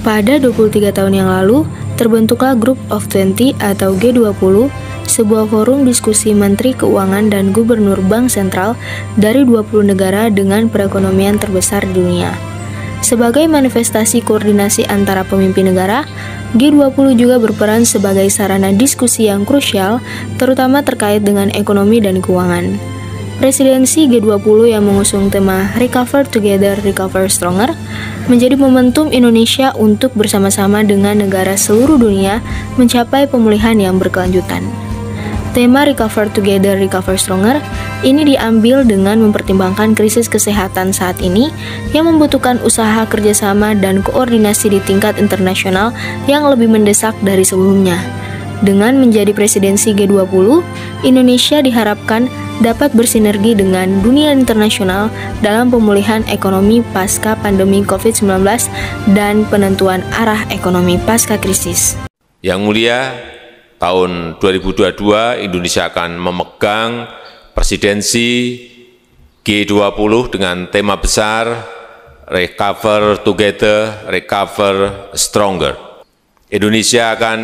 Pada 23 tahun yang lalu, terbentuklah Group of 20 atau G20, sebuah forum diskusi menteri keuangan dan gubernur bank sentral dari 20 negara dengan perekonomian terbesar di dunia. Sebagai manifestasi koordinasi antara pemimpin negara, G20 juga berperan sebagai sarana diskusi yang krusial, terutama terkait dengan ekonomi dan keuangan. Presidensi G20 yang mengusung tema Recover Together, Recover Stronger menjadi momentum Indonesia untuk bersama-sama dengan negara seluruh dunia mencapai pemulihan yang berkelanjutan. Tema Recover Together, Recover Stronger ini diambil dengan mempertimbangkan krisis kesehatan saat ini yang membutuhkan usaha kerjasama dan koordinasi di tingkat internasional yang lebih mendesak dari sebelumnya. Dengan menjadi presidensi G20, Indonesia diharapkan dapat bersinergi dengan dunia internasional dalam pemulihan ekonomi pasca pandemi COVID-19 dan penentuan arah ekonomi pasca krisis. Yang mulia, tahun 2022 Indonesia akan memegang presidensi G20 dengan tema besar Recover Together, Recover Stronger. Indonesia akan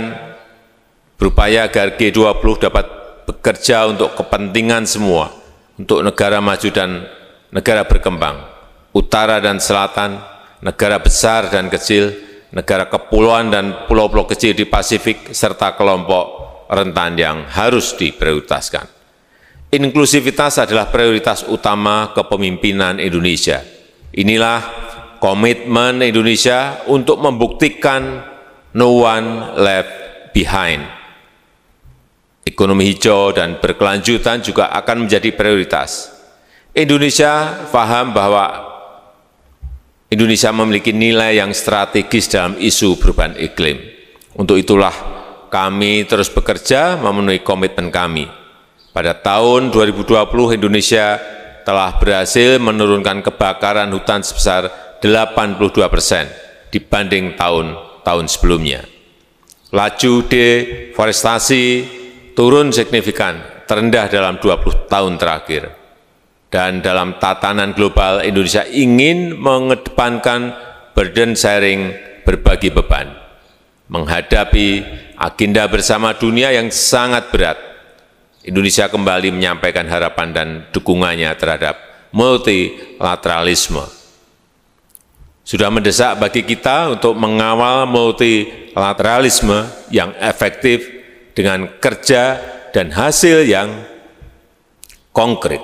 berupaya agar G20 dapat bekerja untuk kepentingan semua, untuk negara maju dan negara berkembang, utara dan selatan, negara besar dan kecil, negara kepulauan dan pulau-pulau kecil di Pasifik, serta kelompok rentan yang harus diprioritaskan. Inklusivitas adalah prioritas utama kepemimpinan Indonesia. Inilah komitmen Indonesia untuk membuktikan no one left behind. Ekonomi hijau dan berkelanjutan juga akan menjadi prioritas. Indonesia paham bahwa Indonesia memiliki nilai yang strategis dalam isu perubahan iklim. Untuk itulah kami terus bekerja memenuhi komitmen kami. Pada tahun 2020 Indonesia telah berhasil menurunkan kebakaran hutan sebesar 82% dibanding tahun-tahun sebelumnya. Laju deforestasi turun signifikan, terendah dalam 20 tahun terakhir. Dan dalam tatanan global, Indonesia ingin mengedepankan burden sharing, berbagi beban, menghadapi agenda bersama dunia yang sangat berat. Indonesia kembali menyampaikan harapan dan dukungannya terhadap multilateralisme. Sudah mendesak bagi kita untuk mengawal multilateralisme yang efektif dengan kerja dan hasil yang konkret.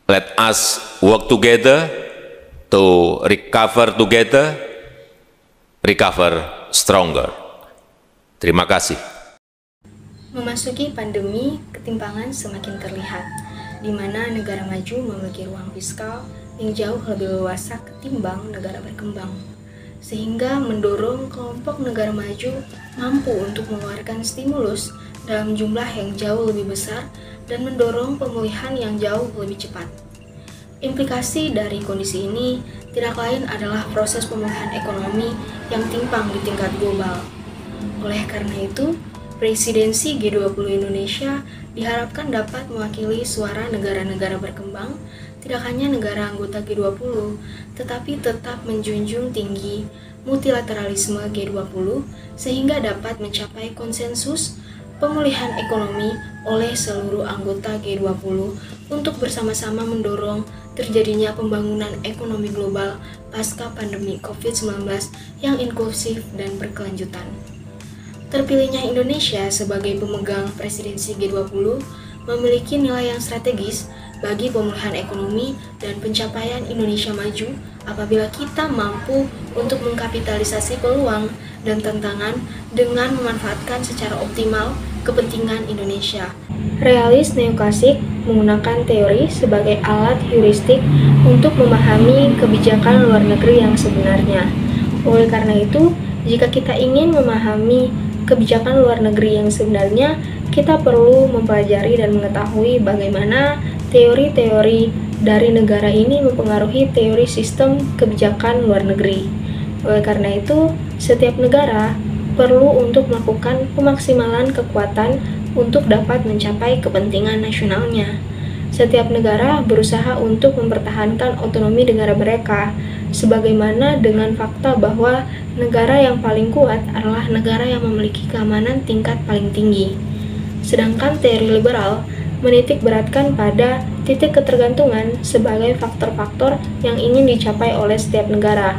Let us work together to recover together, recover stronger. Terima kasih. Memasuki pandemi, ketimpangan semakin terlihat, di mana negara maju memiliki ruang fiskal yang jauh lebih leluasa ketimbang negara berkembang, sehingga mendorong kelompok negara maju mampu untuk mengeluarkan stimulus dalam jumlah yang jauh lebih besar dan mendorong pemulihan yang jauh lebih cepat. Implikasi dari kondisi ini tidak lain adalah proses pemulihan ekonomi yang timpang di tingkat global. Oleh karena itu, presidensi G20 Indonesia diharapkan dapat mewakili suara negara-negara berkembang, tidak hanya negara anggota G20, tetapi tetap menjunjung tinggi multilateralisme G20 sehingga dapat mencapai konsensus pemulihan ekonomi oleh seluruh anggota G20 untuk bersama-sama mendorong terjadinya pembangunan ekonomi global pasca pandemi COVID-19 yang inklusif dan berkelanjutan. Terpilihnya Indonesia sebagai pemegang presidensi G20 memiliki nilai yang strategis bagi pemulihan ekonomi dan pencapaian Indonesia maju apabila kita mampu untuk mengkapitalisasi peluang dan tantangan dengan memanfaatkan secara optimal kepentingan Indonesia. Realis neoklasik menggunakan teori sebagai alat heuristik untuk memahami kebijakan luar negeri yang sebenarnya. Oleh karena itu, jika kita ingin memahami kebijakan luar negeri yang sebenarnya, kita perlu mempelajari dan mengetahui bagaimana teori-teori dari negara ini mempengaruhi teori sistem kebijakan luar negeri. Oleh karena itu, setiap negara perlu untuk melakukan pemaksimalan kekuatan untuk dapat mencapai kepentingan nasionalnya. Setiap negara berusaha untuk mempertahankan otonomi negara mereka, sebagaimana dengan fakta bahwa negara yang paling kuat adalah negara yang memiliki keamanan tingkat paling tinggi. Sedangkan teori liberal menitik beratkan pada titik ketergantungan sebagai faktor-faktor yang ingin dicapai oleh setiap negara.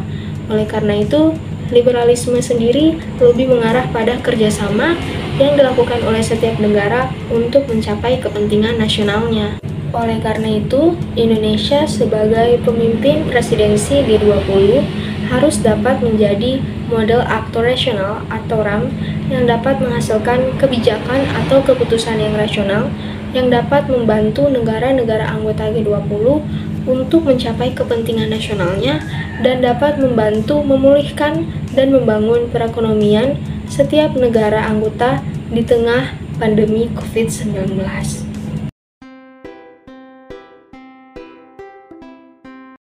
Oleh karena itu, liberalisme sendiri lebih mengarah pada kerjasama yang dilakukan oleh setiap negara untuk mencapai kepentingan nasionalnya. Oleh karena itu, Indonesia sebagai pemimpin presidensi G20 harus dapat menjadi model aktor rasional atau RAM yang dapat menghasilkan kebijakan atau keputusan yang rasional yang dapat membantu negara-negara anggota G20 untuk mencapai kepentingan nasionalnya dan dapat membantu memulihkan dan membangun perekonomian setiap negara anggota di tengah pandemi COVID-19.